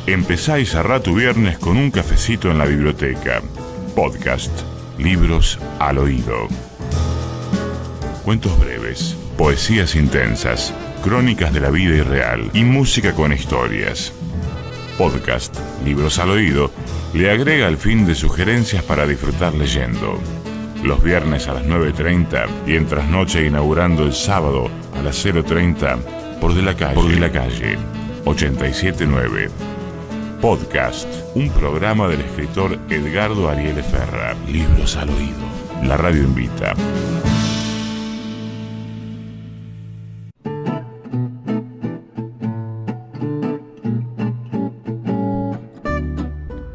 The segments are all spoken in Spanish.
Empezá y cerrá tu viernes con un cafecito en la biblioteca. Podcast, libros al oído. Cuentos breves, poesías intensas, crónicas de la vida irreal y música con historias. Podcast, libros al oído, le agrega al fin de sugerencias para disfrutar leyendo. Los viernes a las 9:30 y en trasnoche inaugurando el sábado a las 0:30 por De la Calle 879. Podcast, un programa del escritor Edgardo Ariel Ferra. Libros al oído. La radio invita.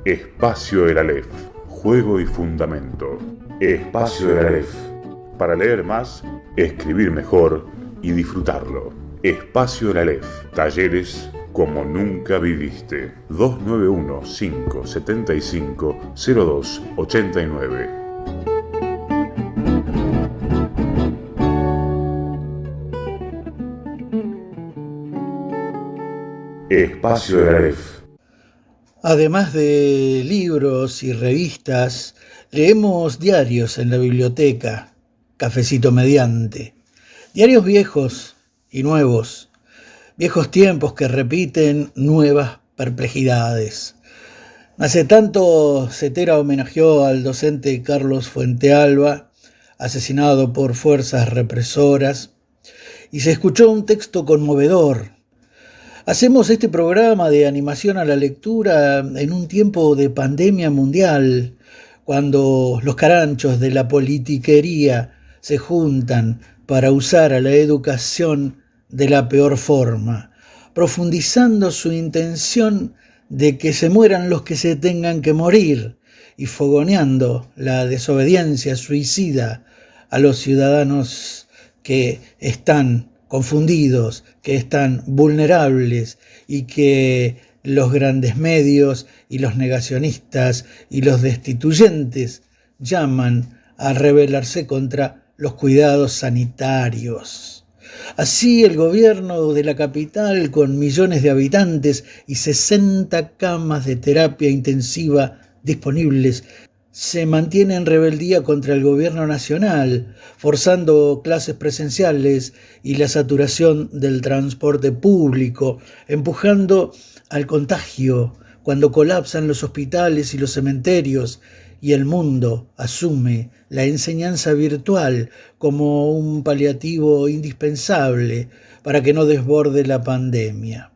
Espacio del Aleph. Juego y fundamento. Espacio del Aleph. Para leer más, escribir mejor y disfrutarlo. Espacio del Aleph. Talleres como nunca viviste. 291-575-0289. Espacio del Aleph. Además de libros y revistas, leemos diarios en la biblioteca, cafecito mediante. Diarios viejos y nuevos, viejos tiempos que repiten nuevas perplejidades. Hace tanto Cetera homenajeó al docente Carlos Fuentealba, asesinado por fuerzas represoras, y se escuchó un texto conmovedor. Hacemos este programa de animación a la lectura en un tiempo de pandemia mundial, cuando los caranchos de la politiquería se juntan para usar a la educación de la peor forma, profundizando su intención de que se mueran los que se tengan que morir y fogoneando la desobediencia suicida a los ciudadanos que están confundidos, que están vulnerables y que los grandes medios y los negacionistas y los destituyentes llaman a rebelarse contra los cuidados sanitarios. Así el gobierno de la capital, con millones de habitantes y 60 camas de terapia intensiva disponibles, se mantiene en rebeldía contra el gobierno nacional, forzando clases presenciales y la saturación del transporte público, empujando al contagio cuando colapsan los hospitales y los cementerios, y el mundo asume la enseñanza virtual como un paliativo indispensable para que no desborde la pandemia.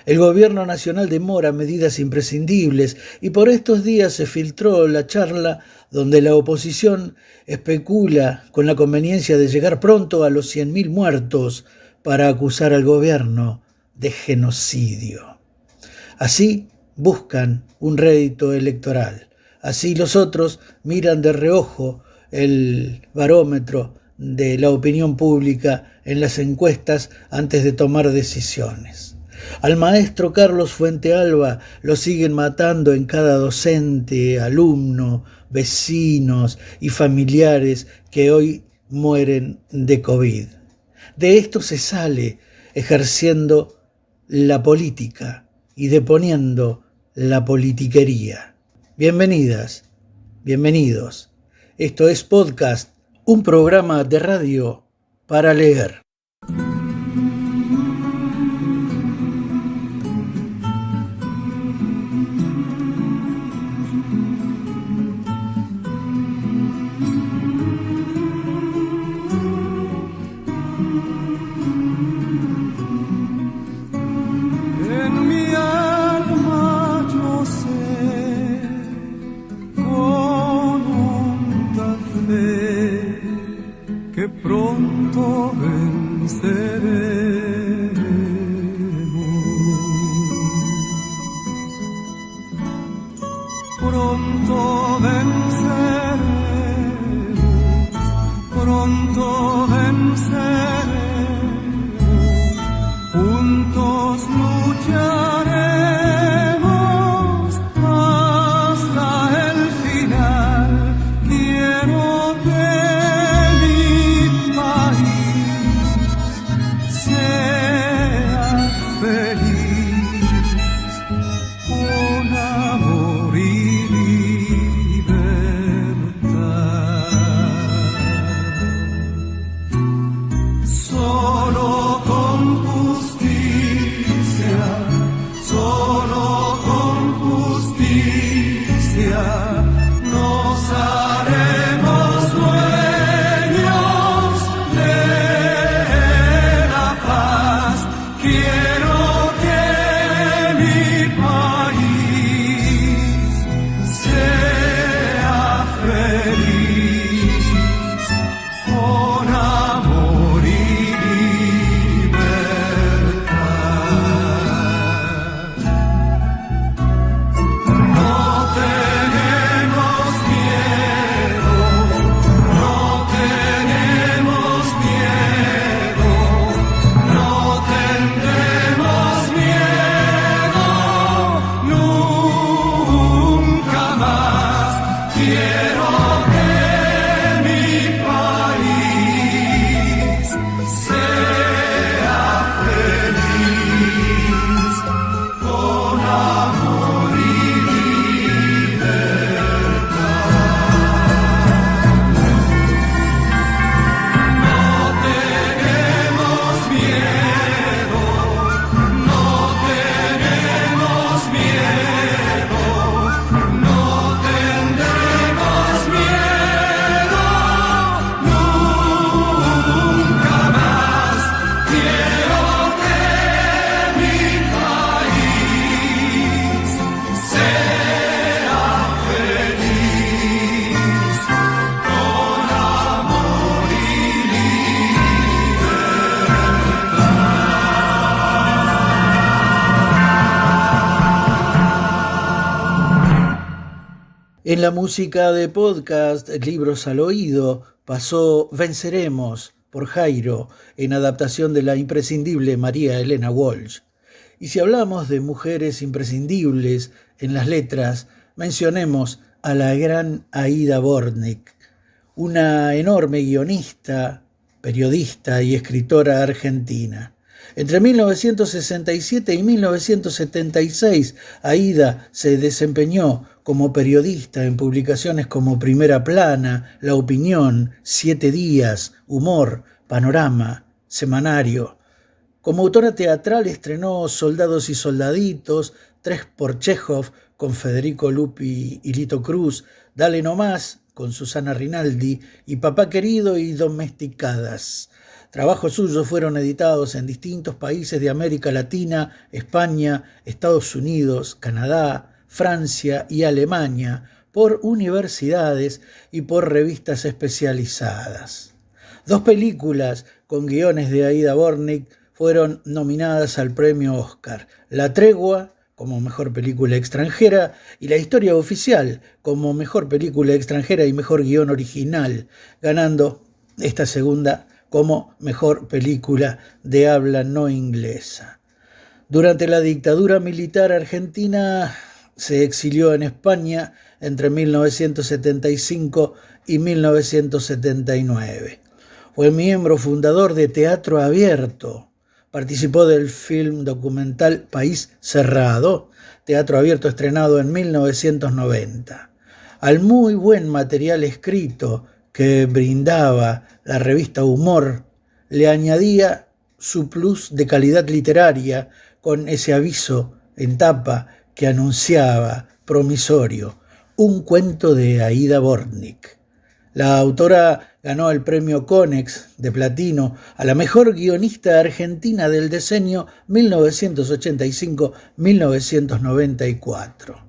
El gobierno nacional demora medidas imprescindibles y por estos días se filtró la charla donde la oposición especula con la conveniencia de llegar pronto a los 100.000 muertos para acusar al gobierno de genocidio. Así buscan un rédito electoral. Así los otros miran de reojo el barómetro de la opinión pública en las encuestas antes de tomar decisiones. Al maestro Carlos Fuentealba lo siguen matando en cada docente, alumno, vecinos y familiares que hoy mueren de COVID. De esto se sale ejerciendo la política y deponiendo la politiquería. Bienvenidas, bienvenidos. Esto es Podcast, un programa de radio para leer. Pronto ven En la música de podcast, Libros al Oído, pasó Venceremos por Jairo, en adaptación de la imprescindible María Elena Walsh. Y si hablamos de mujeres imprescindibles en las letras, mencionemos a la gran Aída Bornick, una enorme guionista, periodista y escritora argentina. Entre 1967 y 1976, Aída se desempeñó como periodista en publicaciones como Primera Plana, La Opinión, 7 Días, Humor, Panorama, Semanario. Como autora teatral estrenó Soldados y Soldaditos, 3 por Chekhov con Federico Lupi y Lito Cruz, Dale Nomás con Susana Rinaldi y Papá Querido y Domesticadas. Trabajos suyos fueron editados en distintos países de América Latina, España, Estados Unidos, Canadá, Francia y Alemania, por universidades y por revistas especializadas. 2 películas con guiones de Aída Bornick fueron nominadas al premio Oscar: La Tregua como mejor película extranjera y La Historia Oficial como mejor película extranjera y mejor guión original, ganando esta segunda como mejor película de habla no inglesa. Durante la dictadura militar argentina se exilió en España entre 1975 y 1979. Fue miembro fundador de Teatro Abierto. Participó del film documental País Cerrado, Teatro Abierto, estrenado en 1990. Al muy buen material escrito que brindaba la revista Humor, le añadía su plus de calidad literaria con ese aviso en tapa que anunciaba, promisorio, un cuento de Aída Bornick. La autora ganó el premio Conex de Platino a la mejor guionista argentina del decenio 1985-1994.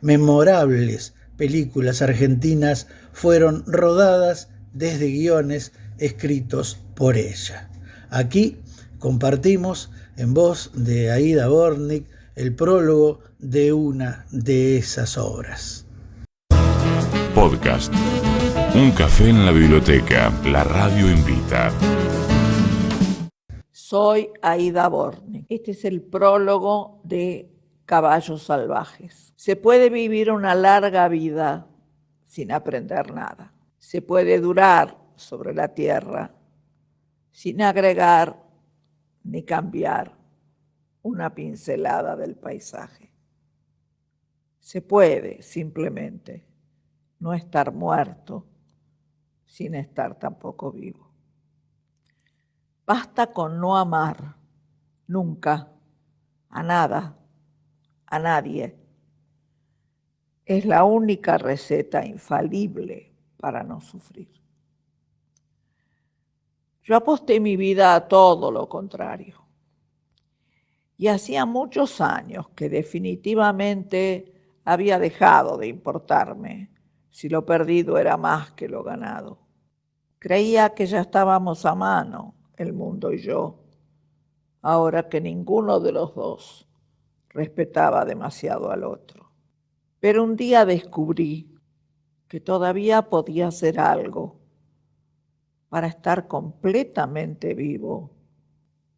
Memorables películas argentinas fueron rodadas desde guiones escritos por ella. Aquí compartimos en voz de Aída Bornick el prólogo de una de esas obras. Podcast. Un café en la biblioteca. La radio invita. Soy Aída Bornick. Este es el prólogo de Caballos Salvajes. Se puede vivir una larga vida sin aprender nada. Se puede durar sobre la tierra sin agregar ni cambiar una pincelada del paisaje. Se puede simplemente no estar muerto sin estar tampoco vivo. Basta con no amar nunca a nada, a nadie. Es la única receta infalible para no sufrir. Yo aposté mi vida a todo lo contrario. Y hacía muchos años que definitivamente había dejado de importarme si lo perdido era más que lo ganado. Creía que ya estábamos a mano, el mundo y yo, ahora que ninguno de los dos respetaba demasiado al otro. Pero un día descubrí que todavía podía hacer algo para estar completamente vivo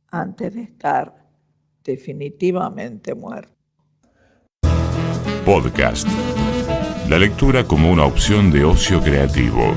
antes de estar definitivamente muerto. Podcast. La lectura como una opción de ocio creativo.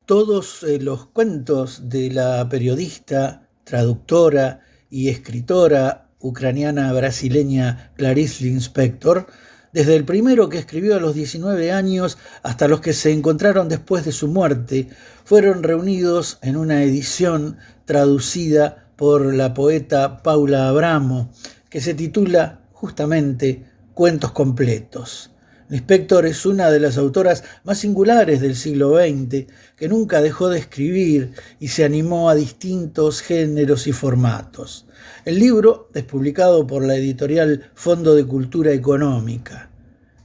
Todos los cuentos de la periodista, traductora y escritora ucraniana brasileña Clarice Lispector, desde el primero que escribió a los 19 años hasta los que se encontraron después de su muerte, fueron reunidos en una edición traducida por la poeta Paula Abramo, que se titula justamente Cuentos completos. Lispector es una de las autoras más singulares del siglo XX, que nunca dejó de escribir y se animó a distintos géneros y formatos. El libro es publicado por la editorial Fondo de Cultura Económica.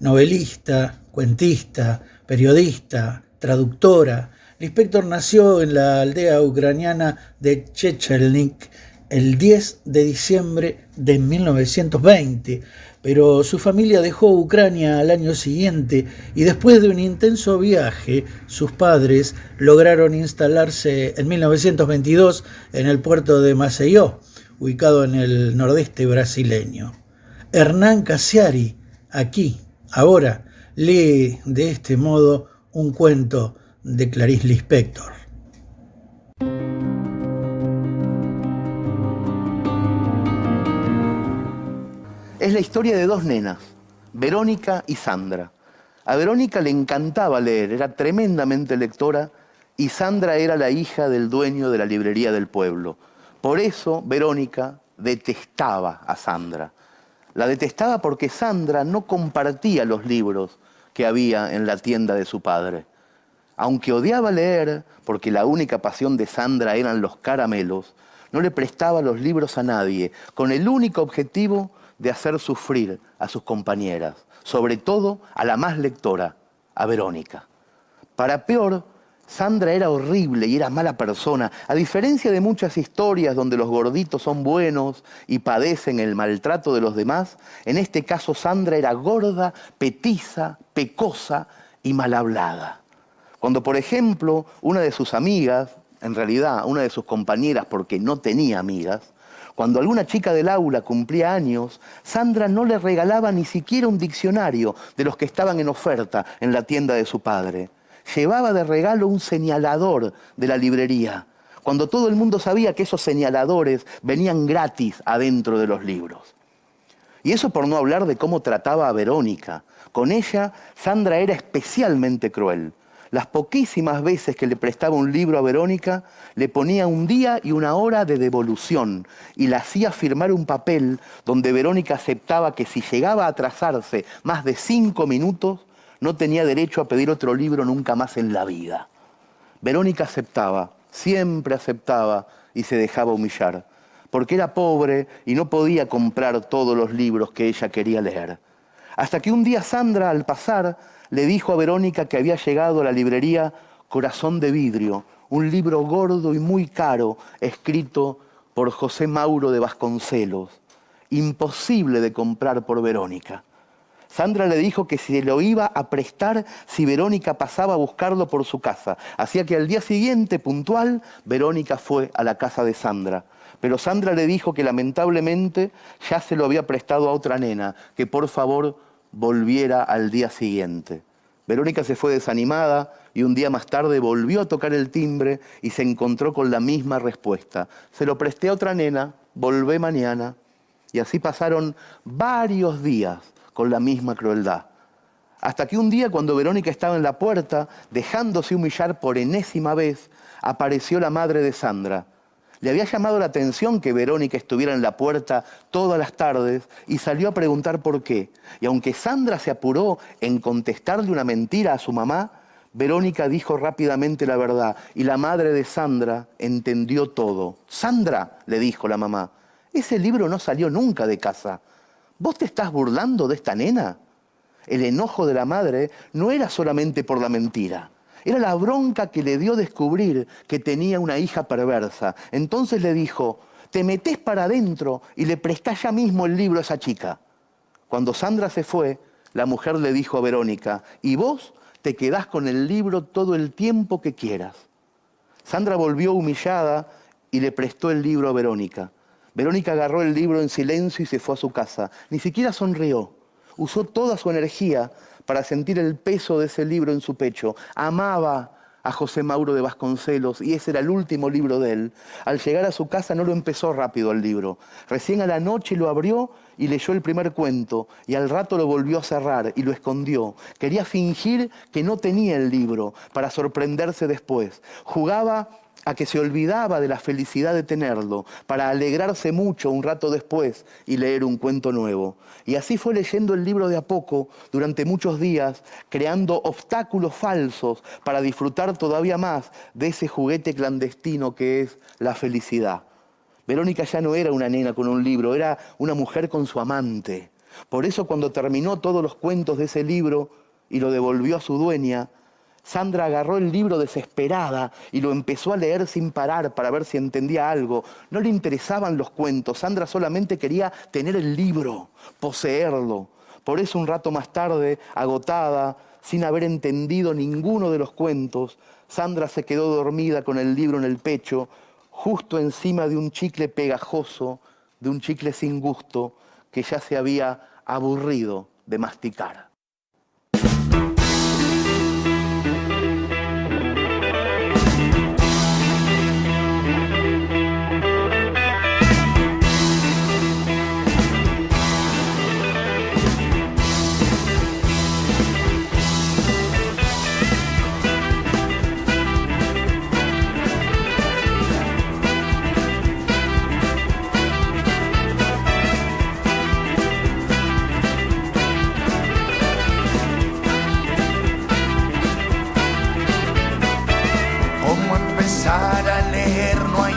Novelista, cuentista, periodista, traductora, Lispector nació en la aldea ucraniana de Chechelnik el 10 de diciembre de 1920, pero su familia dejó Ucrania al año siguiente y después de un intenso viaje, sus padres lograron instalarse en 1922 en el puerto de Maceió, ubicado en el nordeste brasileño. Hernán Cassiari, aquí, ahora, lee de este modo un cuento de Clarice Lispector. Es la historia de dos nenas, Verónica y Sandra. A Verónica le encantaba leer, era tremendamente lectora, y Sandra era la hija del dueño de la librería del pueblo. Por eso Verónica detestaba a Sandra. La detestaba porque Sandra no compartía los libros que había en la tienda de su padre. Aunque odiaba leer, porque la única pasión de Sandra eran los caramelos, no le prestaba los libros a nadie, con el único objetivo de hacer sufrir a sus compañeras, sobre todo a la más lectora, a Verónica. Para peor, Sandra era horrible y era mala persona. A diferencia de muchas historias donde los gorditos son buenos y padecen el maltrato de los demás, en este caso Sandra era gorda, petiza, pecosa y mal hablada. Cuando, por ejemplo, una de sus amigas, en realidad una de sus compañeras porque no tenía amigas, cuando alguna chica del aula cumplía años, Sandra no le regalaba ni siquiera un diccionario de los que estaban en oferta en la tienda de su padre. Llevaba de regalo un señalador de la librería, cuando todo el mundo sabía que esos señaladores venían gratis adentro de los libros. Y eso por no hablar de cómo trataba a Verónica. Con ella, Sandra era especialmente cruel. Las poquísimas veces que le prestaba un libro a Verónica, le ponía un día y una hora de devolución y la hacía firmar un papel donde Verónica aceptaba que si llegaba a atrasarse más de 5 minutos, no tenía derecho a pedir otro libro nunca más en la vida. Verónica aceptaba, siempre aceptaba y se dejaba humillar, porque era pobre y no podía comprar todos los libros que ella quería leer. Hasta que un día Sandra, al pasar, le dijo a Verónica que había llegado a la librería Corazón de Vidrio, un libro gordo y muy caro, escrito por José Mauro de Vasconcelos, imposible de comprar por Verónica. Sandra le dijo que se lo iba a prestar si Verónica pasaba a buscarlo por su casa. Así que al día siguiente, puntual, Verónica fue a la casa de Sandra. Pero Sandra le dijo que lamentablemente ya se lo había prestado a otra nena, que por favor volviera al día siguiente. Verónica se fue desanimada y un día más tarde volvió a tocar el timbre y se encontró con la misma respuesta. Se lo presté a otra nena, volvé mañana. Y así pasaron varios días con la misma crueldad. Hasta que un día, cuando Verónica estaba en la puerta, dejándose humillar por enésima vez, apareció la madre de Sandra. Le había llamado la atención que Verónica estuviera en la puerta todas las tardes y salió a preguntar por qué. Y aunque Sandra se apuró en contestarle una mentira a su mamá, Verónica dijo rápidamente la verdad y la madre de Sandra entendió todo. «Sandra», le dijo la mamá, «ese libro no salió nunca de casa. ¿Vos te estás burlando de esta nena?» El enojo de la madre no era solamente por la mentira. Era la bronca que le dio descubrir que tenía una hija perversa. Entonces le dijo, te metés para adentro y le prestás ya mismo el libro a esa chica. Cuando Sandra se fue, la mujer le dijo a Verónica, y vos te quedás con el libro todo el tiempo que quieras. Sandra volvió humillada y le prestó el libro a Verónica. Verónica agarró el libro en silencio y se fue a su casa. Ni siquiera sonrió. Usó toda su energía para sentir el peso de ese libro en su pecho. Amaba a José Mauro de Vasconcelos y ese era el último libro de él. Al llegar a su casa no lo empezó rápido el libro. Recién a la noche lo abrió y leyó el primer cuento y al rato lo volvió a cerrar y lo escondió. Quería fingir que no tenía el libro para sorprenderse después. Jugaba a que se olvidaba de la felicidad de tenerlo, para alegrarse mucho un rato después y leer un cuento nuevo. Y así fue leyendo el libro de a poco, durante muchos días, creando obstáculos falsos para disfrutar todavía más de ese juguete clandestino que es la felicidad. Verónica ya no era una nena con un libro, era una mujer con su amante. Por eso cuando terminó todos los cuentos de ese libro y lo devolvió a su dueña, Sandra agarró el libro desesperada y lo empezó a leer sin parar para ver si entendía algo. No le interesaban los cuentos, Sandra solamente quería tener el libro, poseerlo. Por eso un rato más tarde, agotada, sin haber entendido ninguno de los cuentos, Sandra se quedó dormida con el libro en el pecho, justo encima de un chicle pegajoso, de un chicle sin gusto, que ya se había aburrido de masticar.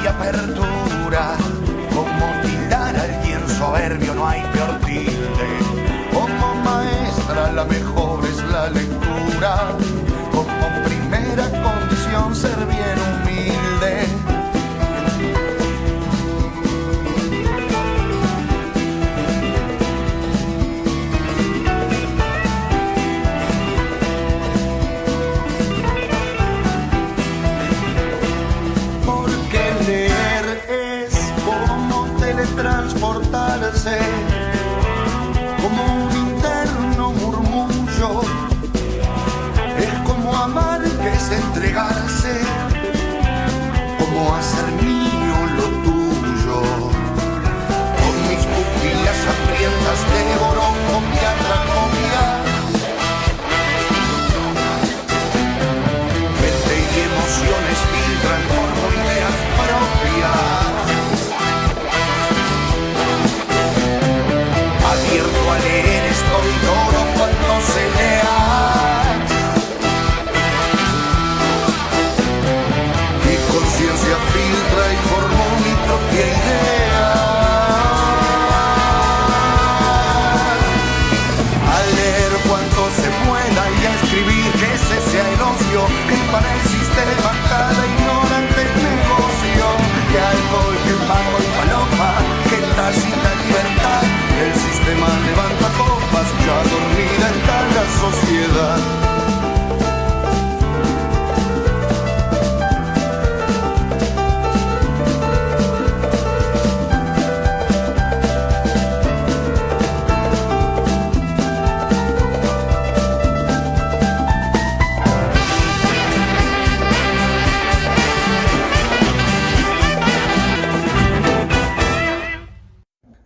Apertura, como tildar a alguien soberbio, no hay peor tilde. Como maestra la mejor es la lectura, como primera condición ser bien humilde. Transportarse como un interno murmullo, es como amar que es entregarse, como hacer mío lo tuyo. Con mis pupilas hambrientas devoro copia tras copia, mente y emociones filtran por ideas propias. Abierto a leer estoy todo cuanto se lea. Mi conciencia filtra y formó mi propia idea. A leer cuanto se pueda y a escribir que ese sea el ocio, que para el sistema cada ignorante negocio, que alcohol, que pago y palopa, que tácita libertad. El sistema levanta copas, ya dormida está la sociedad.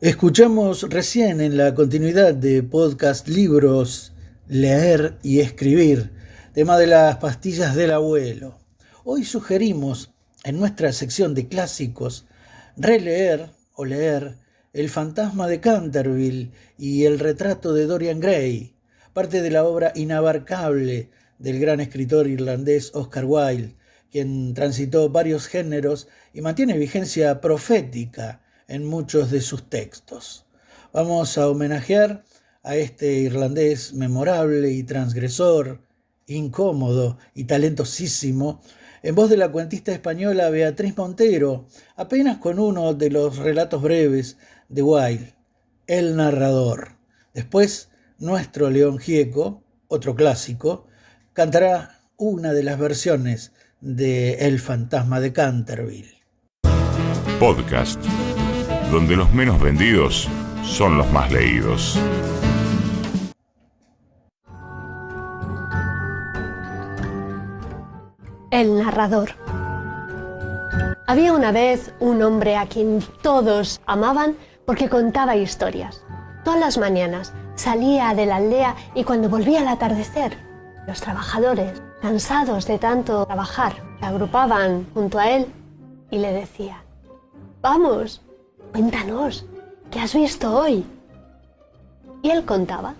Escuchamos recién en la continuidad de podcast Libros, Leer y Escribir, tema de las pastillas del abuelo. Hoy sugerimos en nuestra sección de clásicos releer o leer El fantasma de Canterville y El retrato de Dorian Gray, parte de la obra inabarcable del gran escritor irlandés Oscar Wilde, quien transitó varios géneros y mantiene vigencia profética en muchos de sus textos. Vamos a homenajear a este irlandés memorable y transgresor, incómodo y talentosísimo, en voz de la cuentista española Beatriz Montero, apenas con uno de los relatos breves de Wilde, El narrador. Después, nuestro León Gieco, otro clásico, cantará una de las versiones de El fantasma de Canterville. Podcast, donde los menos vendidos son los más leídos. El narrador. Había una vez un hombre a quien todos amaban porque contaba historias. Todas las mañanas salía de la aldea y cuando volvía al atardecer, los trabajadores, cansados de tanto trabajar, se agrupaban junto a él y le decían: «Vamos, cuéntanos, ¿qué has visto hoy?». Y él contaba: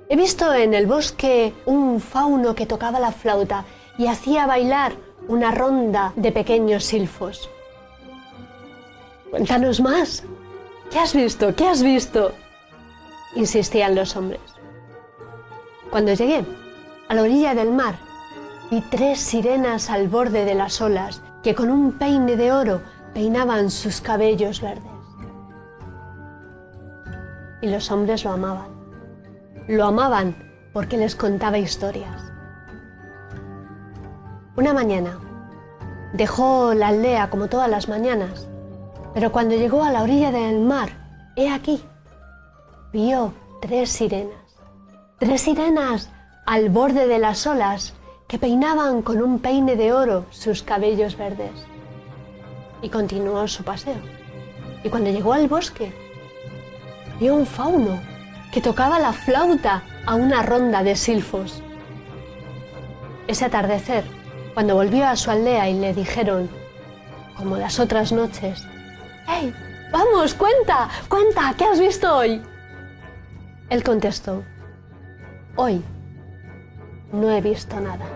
«He visto en el bosque un fauno que tocaba la flauta y hacía bailar una ronda de pequeños silfos». «Cuéntanos más, ¿qué has visto? ¿Qué has visto?», insistían los hombres. Cuando llegué a la orilla del mar, y 3 sirenas al borde de las olas que con un peine de oro peinaban sus cabellos verdes. Y los hombres lo amaban. Lo amaban porque les contaba historias. Una mañana dejó la aldea como todas las mañanas, pero cuando llegó a la orilla del mar, he aquí, vio 3 sirenas. 3 sirenas al borde de las olas que peinaban con un peine de oro sus cabellos verdes. Y continuó su paseo. Y cuando llegó al bosque, vio un fauno que tocaba la flauta a una ronda de silfos. Ese atardecer, cuando volvió a su aldea y le dijeron, como las otras noches, «¡Hey, vamos, cuenta, cuenta, qué has visto hoy!», él contestó, «Hoy no he visto nada».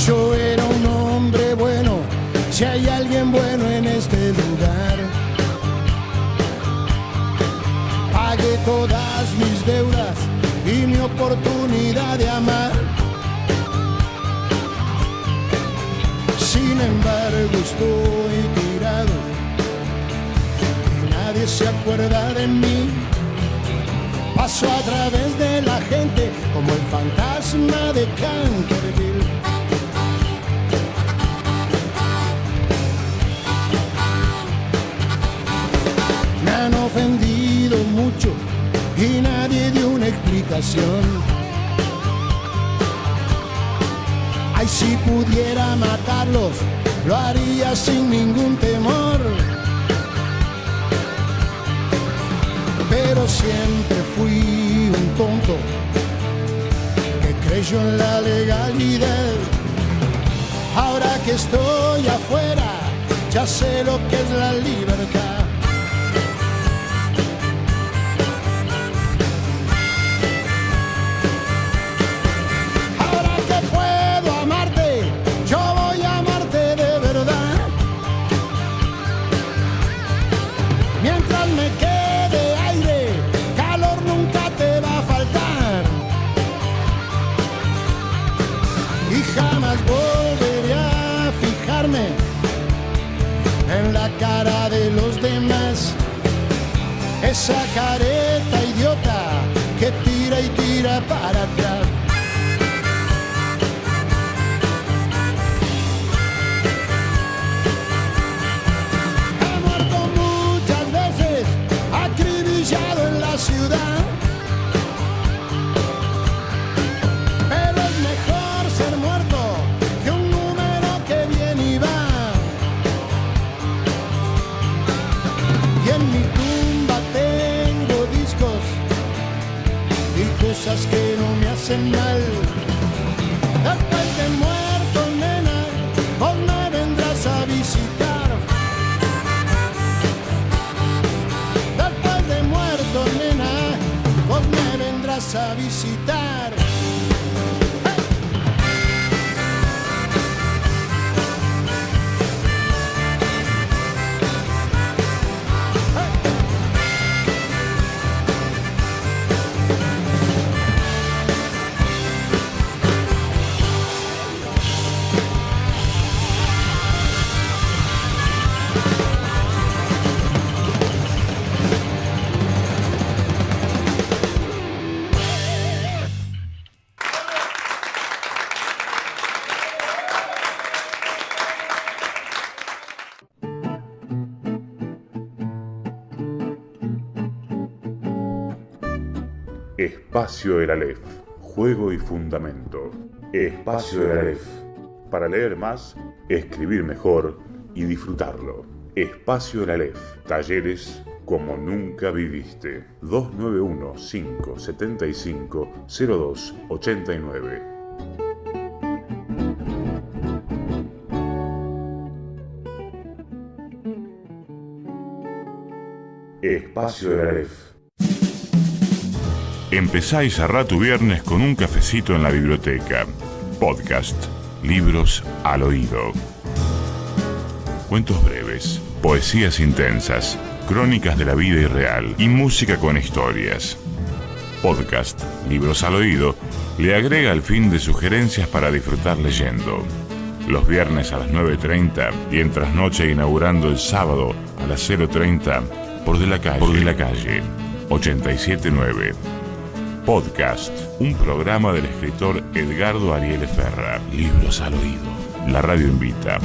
Yo era un hombre bueno, si hay alguien bueno en este lugar. Pagué todas mis deudas y mi oportunidad de amar. Sin embargo estoy tirado y nadie se acuerda de mí. Paso a través de la gente como el fantasma de Canterville. Me han ofendido mucho y nadie dio una explicación. Ay, si pudiera matarlos, lo haría sin ningún temor. Pero siempre fui un tonto que creyó en la legalidad. Ahora que estoy afuera, ya sé lo que es la libertad. Cara de los demás, esa careta idiota que tira y tira para atrás. He muerto muchas veces, acribillado en la ciudad, pero es mejor ser muerto que un número que viene y va. Y en mi tumba tengo discos y cosas que no me hacen mal. Después de muerto, nena, vos me vendrás a visitar. Después de muerto, nena, vos me vendrás a visitar. Espacio El Aleph, juego y fundamento. Espacio El Aleph, para leer más, escribir mejor y disfrutarlo. Espacio El Aleph, talleres como nunca viviste. 291-575-0289. Espacio de la Aleph. Empezá y cerrá tu viernes con un cafecito en la biblioteca. Podcast, libros al oído. Cuentos breves, poesías intensas, crónicas de la vida irreal y música con historias. Podcast, libros al oído, le agrega al fin de sugerencias para disfrutar leyendo. Los viernes a las 9:30 y en trasnoche inaugurando el sábado a las 0:30 por De la Calle 879. Podcast, un programa del escritor Edgardo Ariel Ferra. Libros al oído. La radio invita.